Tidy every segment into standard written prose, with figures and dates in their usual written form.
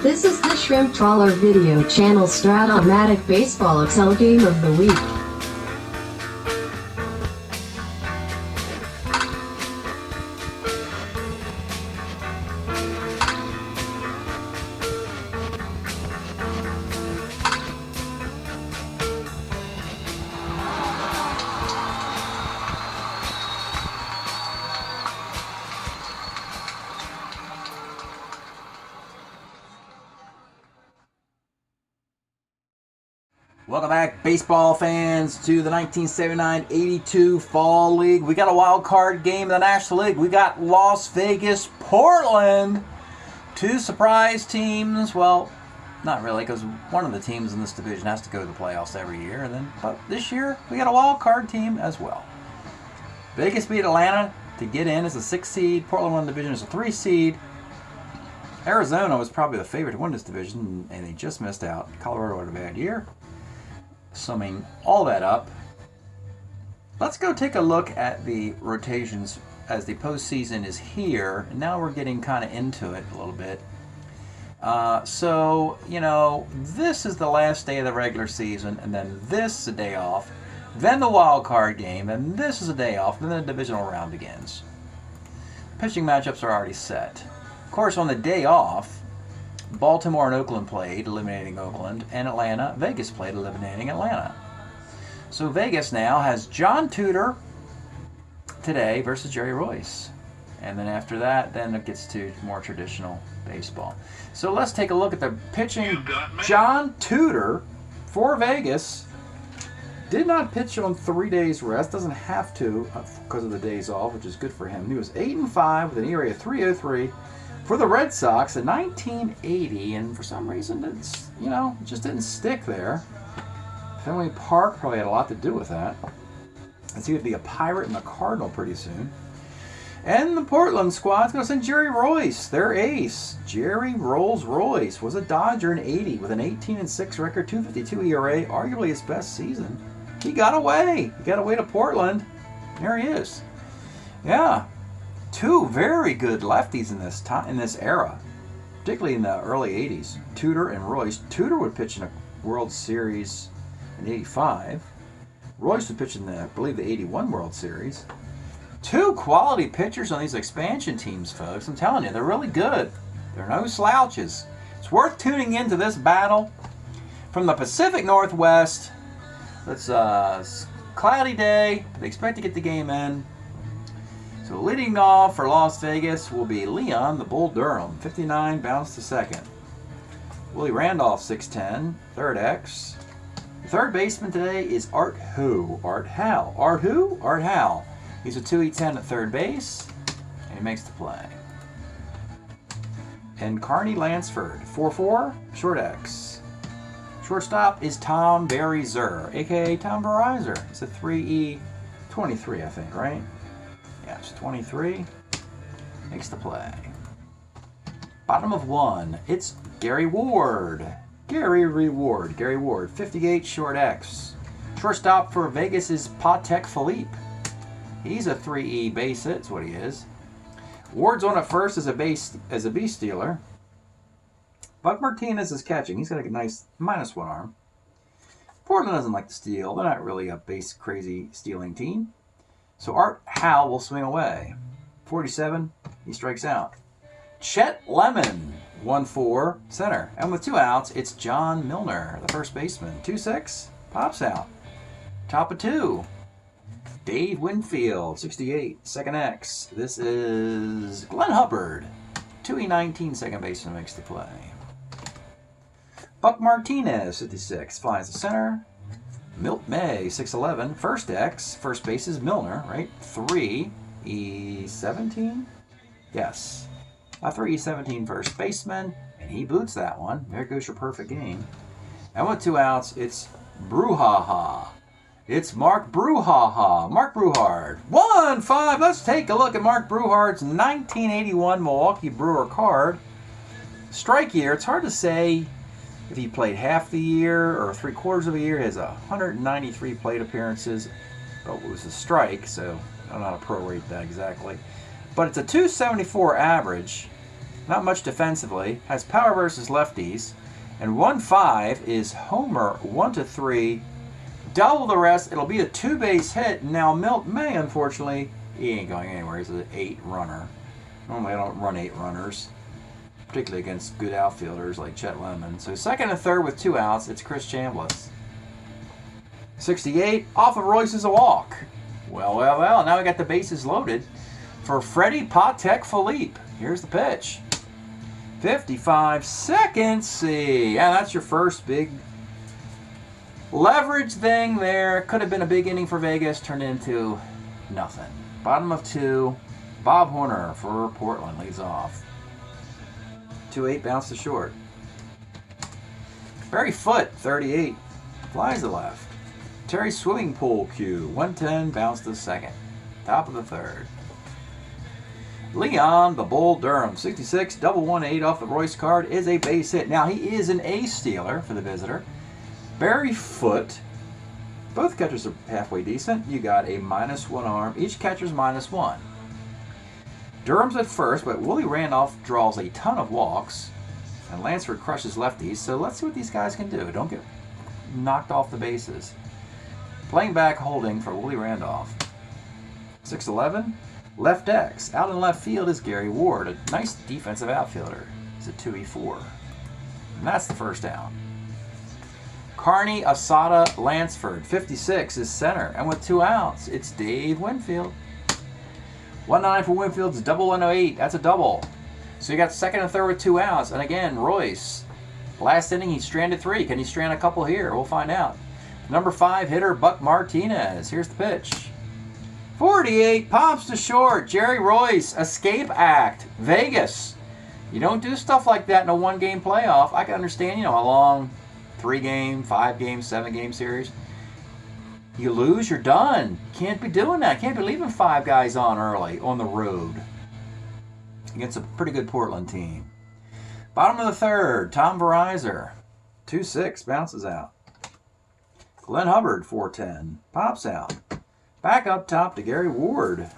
This is the Shrimp Trawler video channel Strat-O-Matic Baseball Excel Game of the Week. Welcome back, baseball fans, to the 1979-82 Fall League. We got a wild card game in the National League. We got Las Vegas, Portland. Two surprise teams. Well, not really, because one of the teams in this division has to go to the playoffs every year. But this year, we got a wild card team as well. Vegas beat Atlanta to get in as a 6 seed. Portland won the division as a 3 seed. Arizona was probably the favorite to win this division, and they just missed out. Colorado had a bad year. Summing all that up, let's go take a look at the rotations as the postseason is here. And now we're getting kind of into it a little bit. So, you know, this is the last day of the regular season, and then this is a day off, then the wild card game, and this is a day off, and then the divisional round begins. Pitching matchups are already set. Of course, on the day off, Baltimore and Oakland played, eliminating Oakland, and Vegas played, eliminating Atlanta. So Vegas now has John Tudor today versus Jerry Royce. And then after that, then it gets to more traditional baseball. So let's take a look at the pitching. John Tudor for Vegas did not pitch on 3 days rest, doesn't have to because of the days off, which is good for him. He was 8-5 with an ERA of 3.03. For the Red Sox in 1980, and for some reason it's, you know, it just didn't stick there. Fenway Park probably had a lot to do with that. It's going to be a Pirate and a Cardinal pretty soon. And the Portland squad's going to send Jerry Royce, their ace. Jerry Rolls Royce was a Dodger in 80 with an 18-6 record, 2.52 ERA, arguably his best season. He got away. He got away to Portland. There he is. Yeah. Two very good lefties in this era, particularly in the early 80s. Tudor and Royce. Tudor would pitch in a World Series in 85. Royce would pitch in I believe, the 81 World Series. Two quality pitchers on these expansion teams, folks. I'm telling you, they're really good. They're no slouches. It's worth tuning into this battle. From the Pacific Northwest, it's a cloudy day. They expect to get the game in. So leading off for Las Vegas will be Leon the Bull Durham, 59, bounced to second. Willie Randolph, 6'10", third X. The third baseman today is Art Who? Art Howe. Art who? Art Howe. He's a 2'10" at third base, and he makes the play. And Carney Lansford, 4'4", short X. Shortstop is Tom Berezer, a.k.a. Tom Berezer. He's a 3E23, I think, right? Yeah, it's 23. Makes the play. Bottom of one, it's Gary Ward. Gary Ward, 58, short X. Shortstop for Vegas is Patek Philippe. He's a 3E base hit, that's what he is. Ward's on at first as a base stealer. Buck Martinez is catching. He's got a nice -1 arm. Portland doesn't like to steal. They're not really a base crazy stealing team. So Art Howe will swing away. 47, he strikes out. Chet Lemon, 1-4, center. And with 2 outs, it's John Milner, the first baseman. 2-6, pops out. Top of 2. Dave Winfield, 68, second X. This is Glenn Hubbard, 2E19, second baseman, makes the play. Buck Martinez, 56, flies to center. Milt May, 6'11", first X. First base is Milner, right? 3E17? Yes. A 3E17 first baseman, and he boots that one. There goes your perfect game. And with 2 outs, it's Brouhaha. It's Mark Brouhaha. Mark Bruhard. 1-5. Let's take a look at Mark Bruhard's 1981 Milwaukee Brewer card. Strike year, it's hard to say if he played half the year or 3/4 of a year. He has 193 plate appearances, but it was a strike, so I don't know how to prorate that exactly. But it's a 274 average, Not much defensively. Has power versus lefties. And 1-5 is homer 1-3. Double the rest. It'll be a 2-base hit. Now Milt May, unfortunately, he ain't going anywhere. He's an 8-runner. Normally I don't run 8 runners, particularly against good outfielders like Chet Lemon. So second and third with 2 outs, it's Chris Chambliss. 68, off of Royce is a walk. Well, now we got the bases loaded for Freddie Patek Philippe. Here's the pitch. 55 seconds, see. Yeah, that's your first big leverage thing there. Could have been a big inning for Vegas, turned into nothing. Bottom of 2, Bob Horner for Portland leads off. 2-8, bounce to short. Barry Foote, 38, flies to left. Terry Swimming Pool cue, 110, bounce to second. Top of the third. Leon, the Bull Durham, 66, double 1-8 off the Royce card is a base hit. Now he is an ace stealer for the visitor. Barry Foote, both catchers are halfway decent. You got a -1 arm. Each catcher's -1. Durham's at first, but Willie Randolph draws a ton of walks, and Lansford crushes lefties. So let's see what these guys can do. Don't get knocked off the bases. Playing back holding for Willie Randolph. 6-11. Left X. Out in left field is Gary Ward, a nice defensive outfielder. He's a 2-4. And that's the first down. Carney, Asada, Lansford, 56 is center. And with 2 outs, it's Dave Winfield. 1-9 for Winfield's double 108. That's a double. So you got second and third with 2 outs. And again, Royce. Last inning, he stranded 3. Can he strand a couple here? We'll find out. Number 5 hitter, Buck Martinez. Here's the pitch. 48, pops to short. Jerry Royce, escape act. Vegas. You don't do stuff like that in a 1-game playoff. I can understand, a long 3-game, 5-game, 7-game series. You lose, you're done. Can't be doing that. Can't be leaving 5 guys on early on the road against a pretty good Portland team. Bottom of the third, Tom Verizor. 2-6, bounces out. Glenn Hubbard, 4-10, pops out. Back up top to Gary Ward.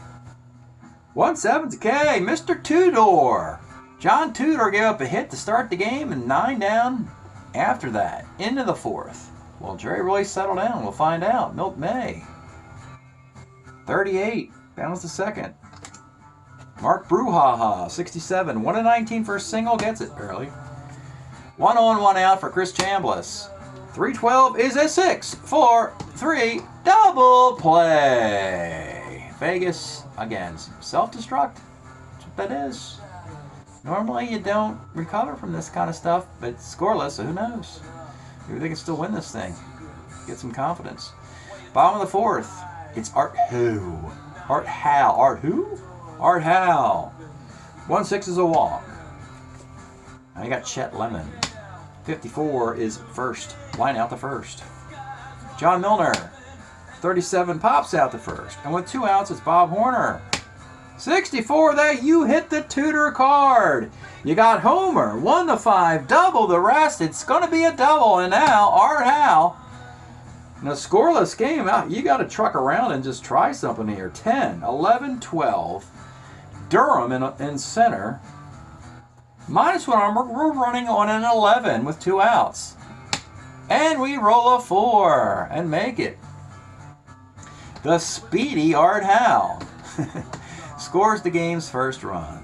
1-7 to K, Mr. Tudor. John Tudor gave up a hit to start the game and 9 down after that. Into the 4th. Well, Jerry Royce settled down. We'll find out. Milt May. 38, bounce to second. Mark Bruhaha, 67. 1-19 for a single, gets it early. 1 on, 1 out for Chris Chambliss. 312 is a 6-4-3 double play. Vegas, again, self-destruct. That's what that is. Normally you don't recover from this kind of stuff, but it's scoreless, so who knows? Maybe they can still win this thing. Get some confidence. Bottom of the 4th, it's Art who? Art Hal. Art who? Art Hal. 1-6 is a walk. Now you got Chet Lemon. 54 is first. Line out the first. John Milner. 37 pops out the first. And with 2 outs, it's Bob Horner. 64, that you hit the Tudor card. You got Homer, 1-5, double the rest. It's going to be a double. And now, Art Hal. In a scoreless game, you got to truck around and just try something here. 10, 11, 12. Durham in center. -1 arm, we're running on an 11 with 2 outs. And we roll a 4 and make it. The speedy Art Hal scores the game's first run.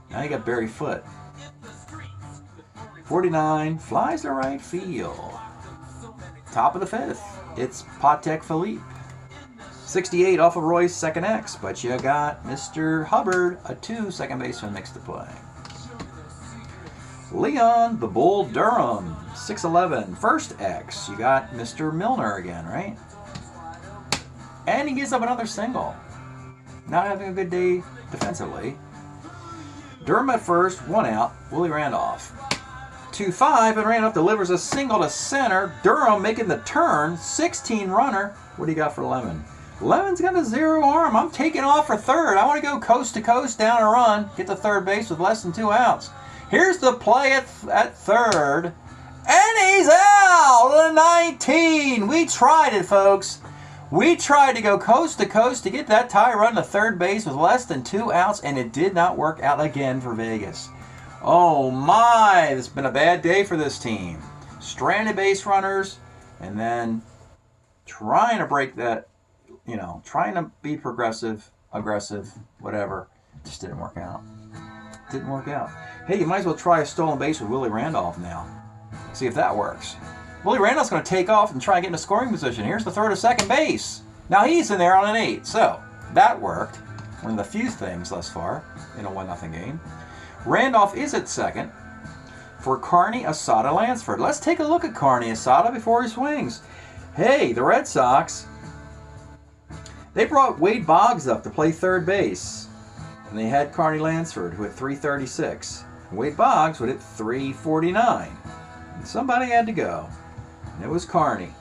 Now you got Barry Foote. 49, flies to right field. Top of the 5th, it's Patek Philippe. 68 off of Royce, second X, but you got Mr. Hubbard, a 2 second baseman makes the play. Leon, the Bull Durham, 6'11", first X. You got Mr. Milner again, right? And he gives up another single. Not having a good day defensively. Durham at first, 1 out. Willie Randolph. 2-5, and Randolph delivers a single to center. Durham making the turn, 16 runner. What do you got for Lemon? Lemon's got a 0 arm. I'm taking off for third. I want to go coast to coast, down a run, get to third base with less than 2 outs. Here's the play at third. And he's out! 19! We tried it, folks. We tried to go coast to coast to get that tie run to third base with less than 2 outs, and it did not work out again for Vegas. Oh my, it's been a bad day for this team. Stranded base runners, and then trying to break that, you know, trying to be progressive, aggressive, whatever. Just didn't work out. Didn't work out. Hey, you might as well try a stolen base with Willie Randolph now. See if that works. Willie Randolph's going to take off and try and get in a scoring position. Here's the throw to second base. Now he's in there on an 8. So that worked. One of the few things thus far in a 1-0 game. Randolph is at second for Carney Asada Lansford. Let's take a look at Carney Asada before he swings. Hey, the Red Sox, they brought Wade Boggs up to play third base. And they had Carney Lansford, who hit .336. And Wade Boggs would hit .349. And somebody had to go. And it was Carney.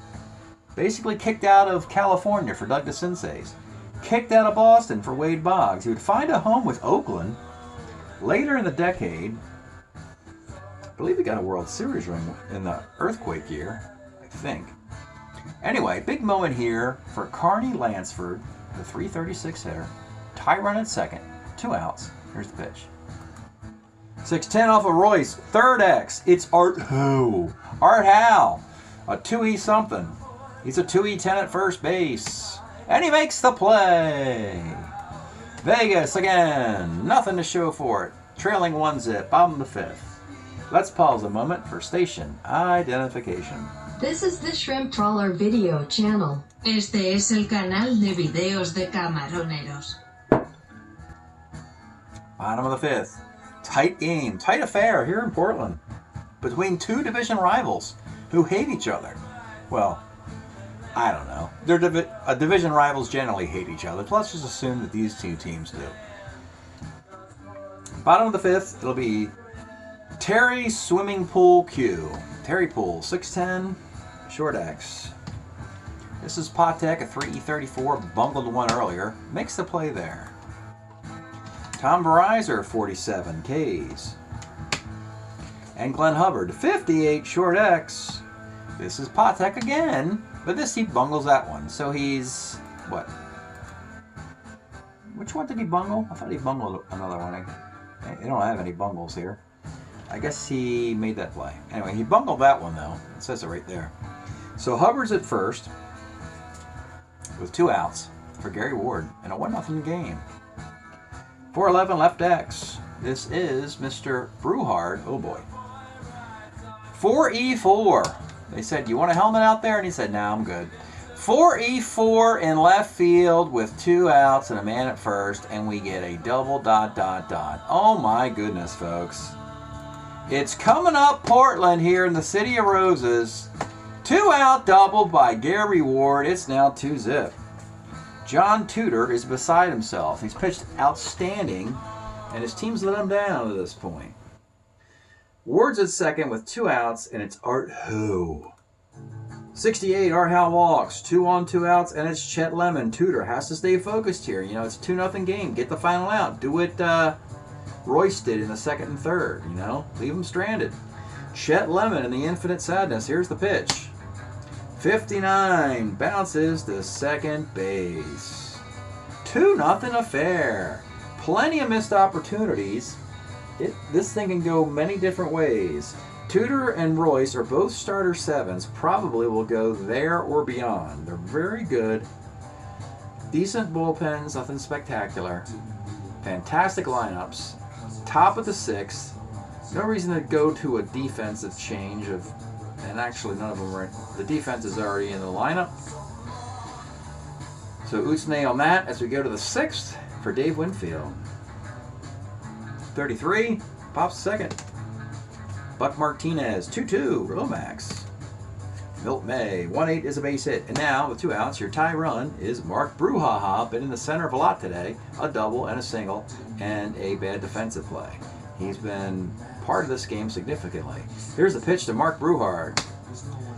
Basically kicked out of California for Doug DeCinces. Kicked out of Boston for Wade Boggs. He would find a home with Oakland later in the decade. I believe he got a World Series ring in the earthquake year, I think. Anyway, big moment here for Carney Lansford, the .336 hitter. Tie run at second, 2 outs. Here's the pitch. 6-10 off of Royce, third X. It's Art Howe. Art Howe, a 2E something. He's a 2E 10 at first base. And he makes the play. Vegas again, nothing to show for it. Trailing 1-0, bottom of the 5th. Let's pause a moment for station identification. This is the Shrimp Trawler video channel. Este es el canal de videos de camaroneros. Bottom of the 5th. Tight game, tight affair here in Portland between 2 division rivals who hate each other. Well, I don't know. Division rivals generally hate each other. Let's just assume that these 2 teams do. Bottom of the 5th, it'll be Terry Swimming Pool Q. Terry Pool, 6'10", short X. This is Patek, a 3E34, bungled one earlier. Makes the play there. Tom Verizor, 47 Ks. And Glenn Hubbard, 58 short X. This is Patek again, but this he bungles that one. So he's, what? Which one did he bungle? I thought he bungled another one. They don't have any bungles here. I guess he made that play. Anyway, he bungled that one though. It says it right there. So Hubbard's at first with 2 outs for Gary Ward in a 1-0 game. 4-11 left X. This is Mr. Brewhard. Oh boy. 4E4. They said, you want a helmet out there? And he said, no, I'm good. 4E4 in left field with 2 outs and a man at first, and we get a double ... Oh my goodness, folks. It's coming up Portland here in the City of Roses. 2-out double by Gary Ward. It's now 2-0. John Tudor is beside himself. He's pitched outstanding, and his team's let him down at this point. Ward's at second with 2 outs, and it's Art Howe. 68, Art Howe walks. 2 on, 2 outs, and it's Chet Lemon. Tudor has to stay focused here. You know, it's a 2-0 game. Get the final out. Do what Royce did in the second and third, you know. Leave him stranded. Chet Lemon in the infinite sadness. Here's the pitch. 59 bounces to second base. 2-0 affair. Plenty of missed opportunities. This thing can go many different ways. Tudor and Royce are both starter 7s. Probably will go there or beyond. They're very good. Decent bullpens, nothing spectacular. Fantastic lineups. Top of the 6th. No reason to go to a defensive change of, and actually none of them are. The defense is already in the lineup. So Utsune on that as we go to the 6th for Dave Winfield. 33, pops second. Buck Martinez, 2-2, Lomax. Milt May, 1-8 is a base hit. And now, with 2 outs, your tie run is Mark Bruhaha. Been in the center of a lot today. A double and a single and a bad defensive play. He's been part of this game significantly. Here's the pitch to Mark Bruhard.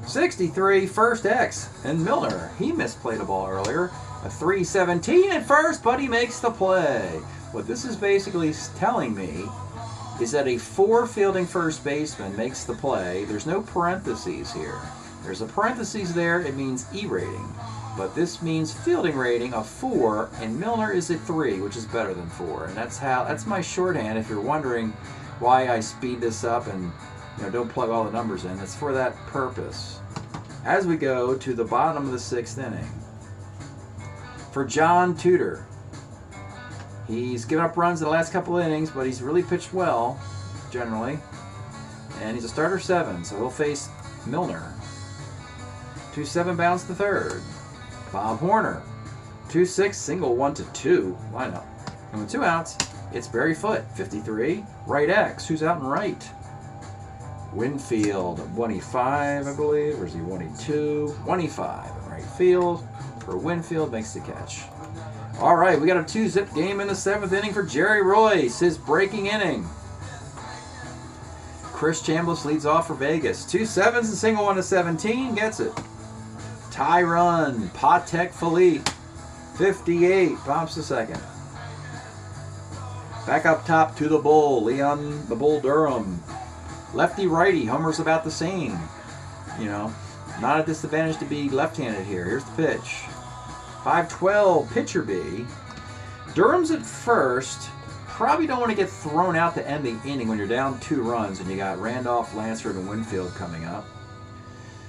63, first X. And Milner, he misplayed a ball earlier. A 3-17 at first, but he makes the play. What this is basically telling me is that a 4 fielding first baseman makes the play. There's no parentheses here. There's a parentheses there, it means E rating. But this means fielding rating of 4, and Milner is a 3, which is better than 4. And that's my shorthand. If you're wondering why I speed this up and don't plug all the numbers in, it's for that purpose. As we go to the bottom of the 6th inning, for John Tudor, he's given up runs in the last couple of innings, but he's really pitched well, generally. And he's a starter 7, so he'll face Milner. 2-7 bounce to third. Bob Horner. 2-6 single 1-2. Why not? And with 2 outs, it's Barry Foote. 53. Right X. Who's out in right? Winfield. 185, I believe. Or is he 182? 185 in right field. For Winfield, makes the catch. All right, we got a 2-zip game in the 7th inning for Jerry Royce. His breaking inning. Chris Chambliss leads off for Vegas. 2 7s and single 1-17. Gets it. Tie run, Patek Philippe, 58, pops to second. Back up top to the Bull, Leon the Bull Durham. Lefty-righty, homers about the same. Not a disadvantage to be left-handed here. Here's the pitch. 5-12, pitcher B. Durham's at first. Probably don't want to get thrown out to end the inning when you're down 2 runs and you got Randolph, Lansford, and Winfield coming up.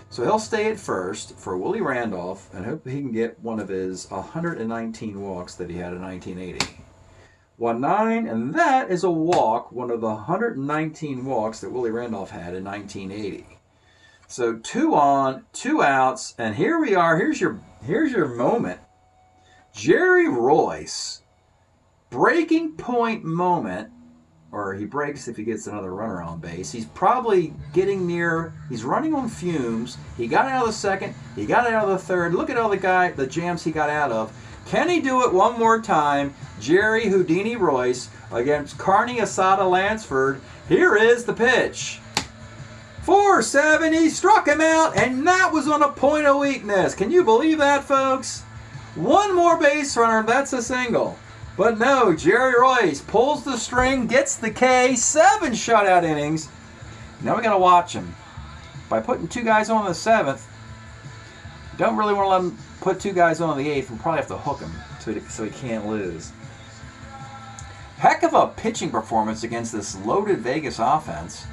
So he'll stay at first for Willie Randolph and hope he can get one of his 119 walks that he had in 1980. 1-9, and that is a walk, one of the 119 walks that Willie Randolph had in 1980. So 2 on, 2 outs, and here we are. Here's your moment. Jerry Royce, breaking point moment. Or he breaks if he gets another runner on base. He's probably getting near, he's running on fumes. He got out of the 2nd, he got out of the 3rd. Look at all the jams he got out of. Can he do it one more time? Jerry Houdini Royce against Carney Asada Lansford. Here is the pitch. 4-7, he struck him out, and that was on a point of weakness. Can you believe that, folks? One more base runner, that's a single. But no, Jerry Royce pulls the string, gets the K, 7 shutout innings. Now we got to watch him. By putting 2 guys on in the 7th, don't really want to let him put 2 guys on in the 8th. We'll probably have to hook him so he can't lose. Heck of a pitching performance against this loaded Vegas offense.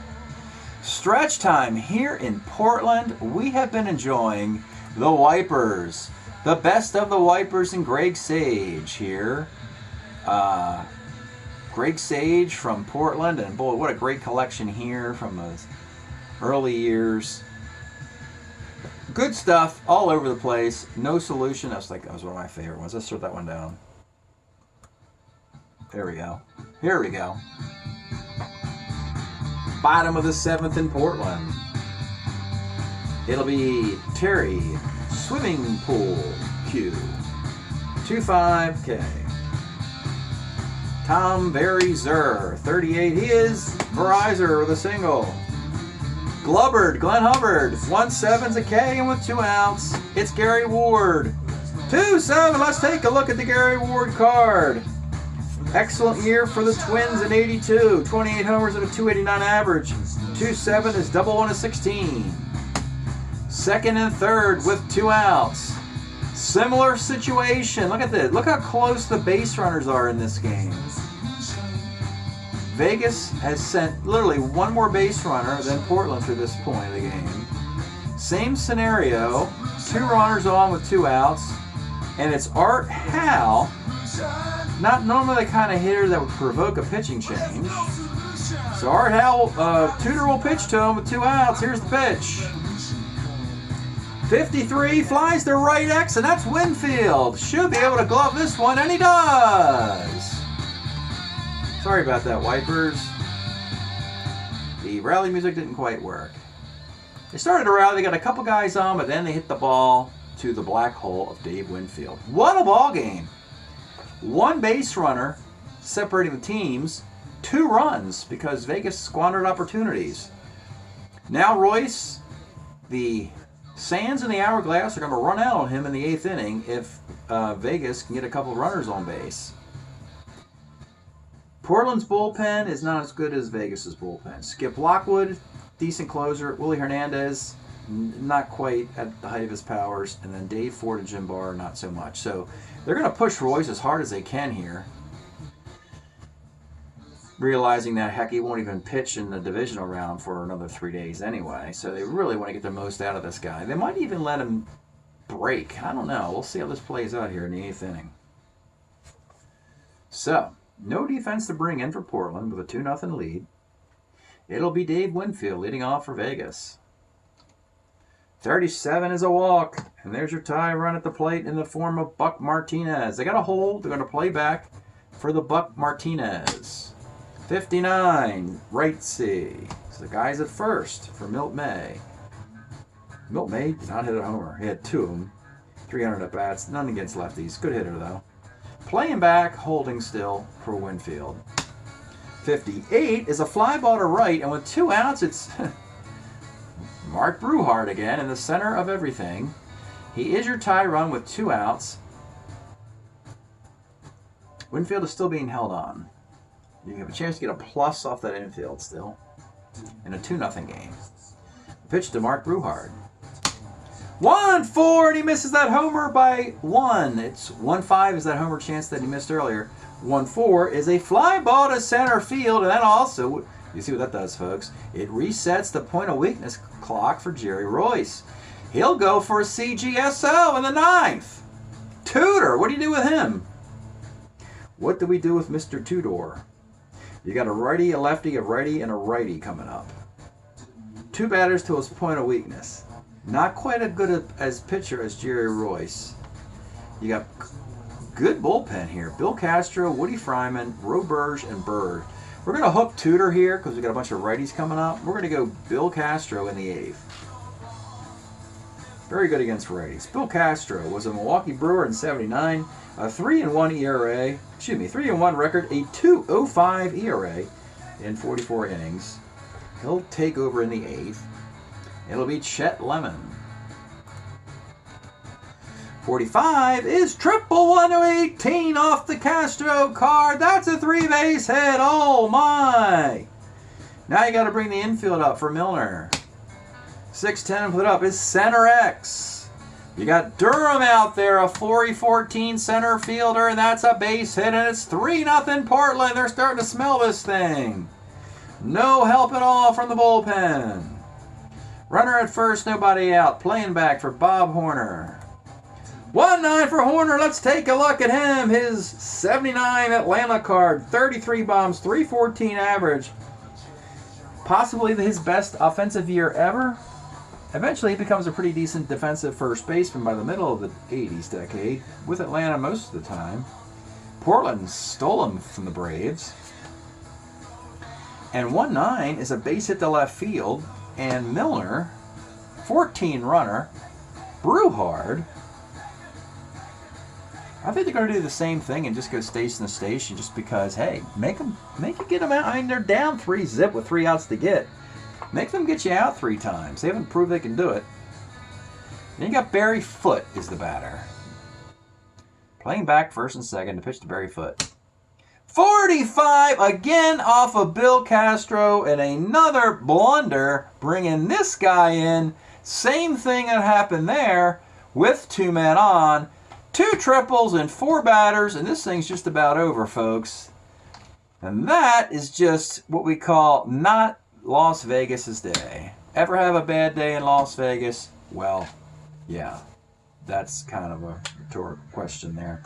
Stretch time here in Portland. We have been enjoying the Wipers. The best of the Wipers and Greg Sage here. Greg Sage from Portland, and boy, what a great collection here from those early years. Good stuff all over the place. No Solution. That was one of my favorite ones. Let's throw that one down. There we go. Here we go. Bottom of the 7th in Portland. It'll be Terry Swimming Pool Q. 2-5 K. Tom Verizer, 38. He is Verizer with a single. Glubbard, Glenn Hubbard, 1-7's a K, and with 2 outs, it's Gary Ward. 2-7, let's take a look at the Gary Ward card. Excellent year for the Twins in 82. 28 homers at a 289 average. 2-7 is double 1-16. 2nd and 3rd with 2 outs. Similar situation. Look at this. Look how close the base runners are in this game. Vegas has sent literally 1 more base runner than Portland through this point of the game. Same scenario. 2 runners on with 2 outs. And it's Art Howe. Not normally the kind of hitter that would provoke a pitching change. So Art Howe, Tudor will pitch to him with 2 outs. Here's the pitch. 53, flies to right X, and that's Winfield. Should be able to glove this one, and he does. Sorry about that, Wipers. The rally music didn't quite work. They started a rally, they got a couple guys on, but then they hit the ball to the black hole of Dave Winfield. What a ball game. 1 base runner separating the teams, 2 runs because Vegas squandered opportunities. Now Royce, the sands in the hourglass are going to run out on him in the 8th inning if Vegas can get a couple of runners on base. Portland's bullpen is not as good as Vegas's bullpen. Skip Lockwood, decent closer. Willie Hernandez, not quite at the height of his powers. And then Dave Ford and Jim Barr, not so much. So they're going to push Royce as hard as they can here, realizing that, heck, he won't even pitch in the divisional round for another 3 days anyway. So they really want to get the most out of this guy. They might even let him break. I don't know. We'll see how this plays out here in the 8th inning. So, no defense to bring in for Portland with a 2-0 lead. It'll be Dave Winfield leading off for Vegas. 37 is a walk. And there's your tie run at the plate in the form of Buck Martinez. They got a hold. They're going to play back for the Buck Martinez. 59, rightsy. So the guy's at first for Milt May. Milt May did not hit a homer. He had 2 of them. 300 at bats. None against lefties. Good hitter, though. Playing back, holding still for Winfield. 58 is a fly ball to right, and with 2 outs, it's Mark Bruhart again in the center of everything. He is your tie run with 2 outs. Winfield is still being held on. You have a chance to get a plus off that infield still in a 2-0 game. Pitch to Mark Bruhart. 1-4, and he misses that homer by 1. It's 1-5 is that homer chance that he missed earlier. 1-4 is a fly ball to center field, and that also, you see what that does, folks? It resets the point of weakness clock for Jerry Royce. He'll go for a CGSO in the 9th. Tudor, what do you do with him? What do we do with Mr. Tudor? You got a righty, a lefty, a righty, and a righty coming up. 2 batters to his point of weakness. Not quite as good as pitcher as Jerry Royce. You got good bullpen here. Bill Castro, Woody Fryman, Roberge, and Bird. We're going to hook Tudor here because we got a bunch of righties coming up. We're going to go Bill Castro in the 8th. Very good against righties. Bill Castro was a Milwaukee Brewer in 79, a 3-1 ERA, 3-1 record, a 2.05 ERA in 44 innings. He'll take over in the 8th. It'll be Chet Lemon. 45 is 111-18 off the Castro card. That's a 3-base hit. Oh my! Now you got to bring the infield up for Milner. 6'10 put up is Center X. You got Durham out there, a 4-14 center fielder, and that's a base hit, and it's 3-0 Portland. They're starting to smell this thing. No help at all from the bullpen. Runner at first, nobody out. Playing back for Bob Horner. 1-9 for Horner. Let's take a look at him. His 79 Atlanta card. 33 bombs, 314 average. Possibly his best offensive year ever. Eventually he becomes a pretty decent defensive first baseman by the middle of the 80s decade. With Atlanta most of the time. Portland stole him from the Braves. And 1-9 is a base hit to left field. And Milner, 14 runner, Bruhart. I think they're going to do the same thing and just go station to station just because, hey, make it get them out. I mean, they're down 3-0 with 3 outs to get. Make them get you out 3 times. They haven't proved they can do it. Then you got Barry Foote is the batter. Playing back first and second to pitch to Barry Foote. 45 again off of Bill Castro, and another blunder bringing this guy in. Same thing that happened there with 2 men on. 2 triples and 4 batters, and this thing's just about over, folks. And that is just what we call not Las Vegas's day. Ever have a bad day in Las Vegas? Well, yeah, that's kind of a rhetorical question there.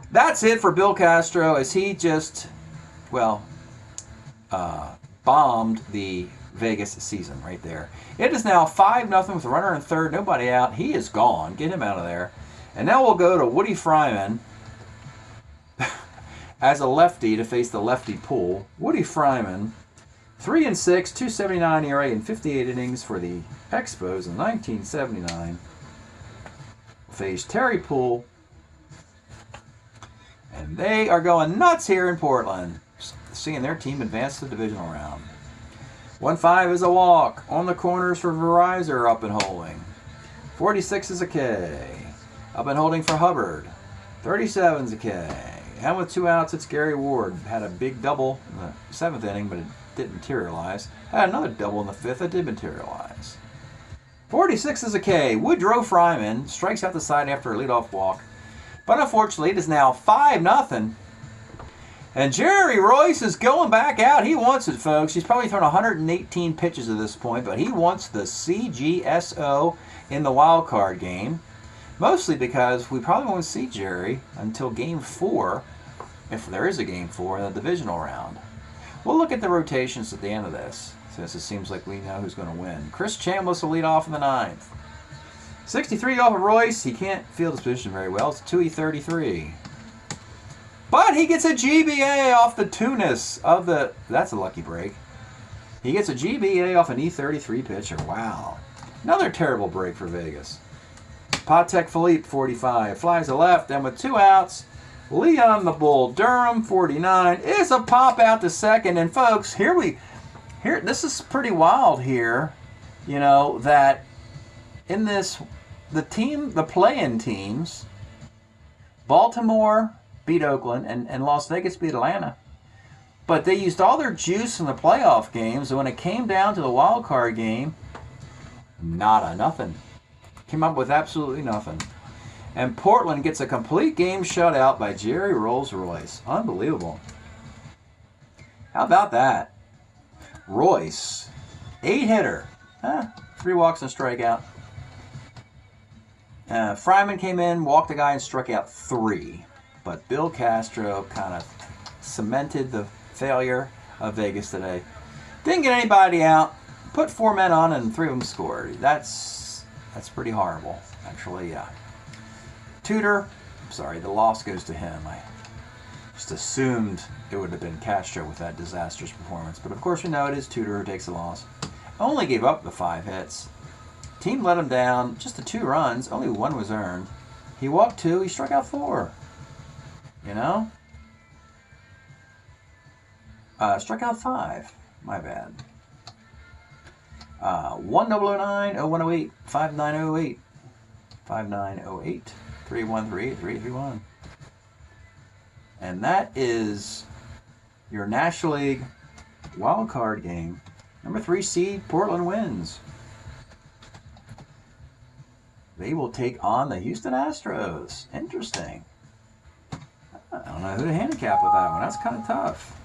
That's it for Bill Castro as he just, well, bombed the Vegas season right there. It is now 5-0 with a runner in third, nobody out. He is gone. Get him out of there. And now we'll go to Woody Fryman as a lefty to face the lefty pool. Woody Fryman, 3-6, 279 ERA in 58 innings for the Expos in 1979. Faced Terry Poole. And they are going nuts here in Portland, seeing their team advance to the divisional round. 1-5 is a walk. On the corners for Verizon, up and holding. 46 is a K. Up and holding for Hubbard. 37 is a K. And with 2 outs, it's Gary Ward. Had a big double in the 7th inning, but it didn't materialize. Had another double in the 5th that did materialize. 46 is a K. Woodrow Fryman strikes out the side after a leadoff walk. But unfortunately, it is now 5-0. And Jerry Royce is going back out. He wants it, folks. He's probably thrown 118 pitches at this point, but he wants the CGSO in the wild card game. Mostly because we probably won't see Jerry until Game 4, if there is a Game 4 in the divisional round. We'll look at the rotations at the end of this, since it seems like we know who's going to win. Chris Chambliss will lead off in the 9th. 63 off of Royce. He can't field his position very well. It's 2E33. But he gets a GBA off the Tunis of the... That's a lucky break. He gets a GBA off an E33 pitcher. Wow. Another terrible break for Vegas. Patek Philippe, 45. Flies to left, and with 2 outs, Leon the Bull Durham, 49. Is a pop out to second. And folks, this is pretty wild here. You know, that in this... The play-in teams, Baltimore beat Oakland and Las Vegas beat Atlanta. But they used all their juice in the playoff games, and when it came down to the wild card game, nothing. Came up with absolutely nothing. And Portland gets a complete game shutout by Jerry Rolls-Royce. Unbelievable. How about that? Royce, 8-hitter. 3 walks and a strikeout. Fryman came in, walked a guy, and struck out 3. But Bill Castro kind of cemented the failure of Vegas today. Didn't get anybody out. Put 4 men on, and 3 of them scored. That's pretty horrible, actually, yeah. Tudor, sorry, the loss goes to him. I just assumed it would have been Castro with that disastrous performance. But of course we know it is Tudor who takes the loss. Only gave up the 5 hits. Team let him down, just the 2 runs, only 1 was earned. He walked 2, he struck out 4. You know? Struck out 5. My bad. 1009, 0108, 5908, 5908, 3138, 331. And that is your National League wild card game. Number 3 seed, Portland wins. They will take on the Houston Astros. Interesting. I don't know who to handicap with that one. That's kind of tough.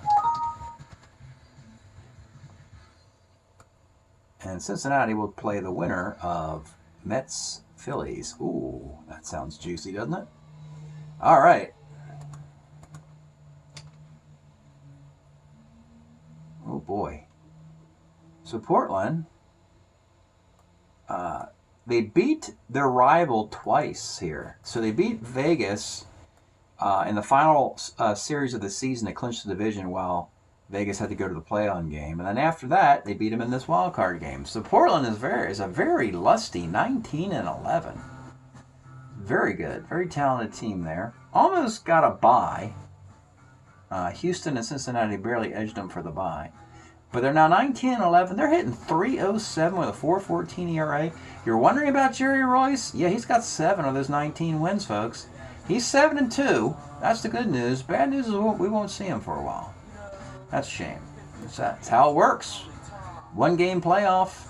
And Cincinnati will play the winner of Mets-Phillies. Ooh, that sounds juicy, doesn't it? All right. Oh, boy. So Portland... they beat their rival twice here. So they beat Vegas in the final series of the season to clinch the division while Vegas had to go to the play-on game. And then after that, they beat him in this wild card game. So Portland is a very lusty 19-11. Very good. Very talented team there. Almost got a bye. Houston and Cincinnati barely edged them for the bye. But they're now 19-11. They're hitting .307 with a 4.14 ERA. You're wondering about Jerry Royce? Yeah, he's got 7 of those 19 wins, folks. He's 7-2. That's the good news. Bad news is we won't see him for a while. That's a shame. That's how it works. 1 game playoff.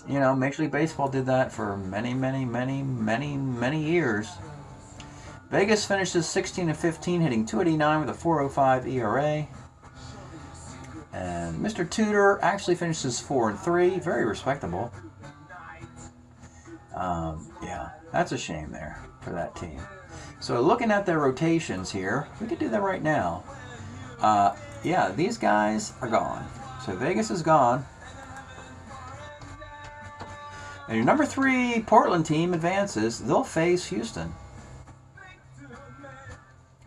You know, Major League Baseball did that for many years. Vegas finishes 16-15, hitting .289 with a 4.05 ERA. And Mr. Tudor actually finishes 4-3, very respectable. Yeah, that's a shame there for that team. So looking at their rotations here, we could do that right now. Yeah, these guys are gone. So Vegas is gone. And your number 3 Portland team advances. They'll face Houston.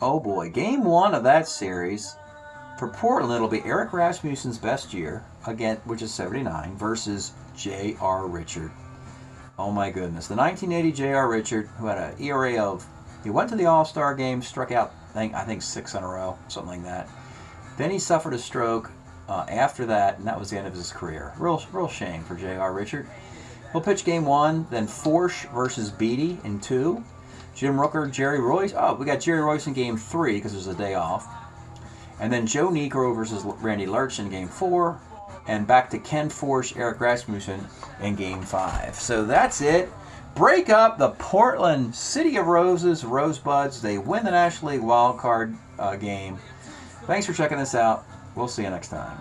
Oh boy, game 1 of that series. For Portland, it'll be Eric Rasmussen's best year, again, which is 79, versus J.R. Richard. Oh my goodness. The 1980 J.R. Richard, who had an ERA of, he went to the All-Star game, struck out, I think 6 in a row, something like that. Then he suffered a stroke after that, and that was the end of his career. Real shame for J.R. Richard. He'll pitch game 1, then Forsch versus Beatty in 2. Jim Rooker, Jerry Royce. Oh, we got Jerry Royce in game 3 because there's a day off. And then Joe Negro versus Randy Lerch in game 4. and back to Ken Forsch, Eric Rasmussen in Game 5. So that's it. Break up the Portland City of Roses Rosebuds. They win the National League Wild Card game. Thanks for checking this out. We'll see you next time.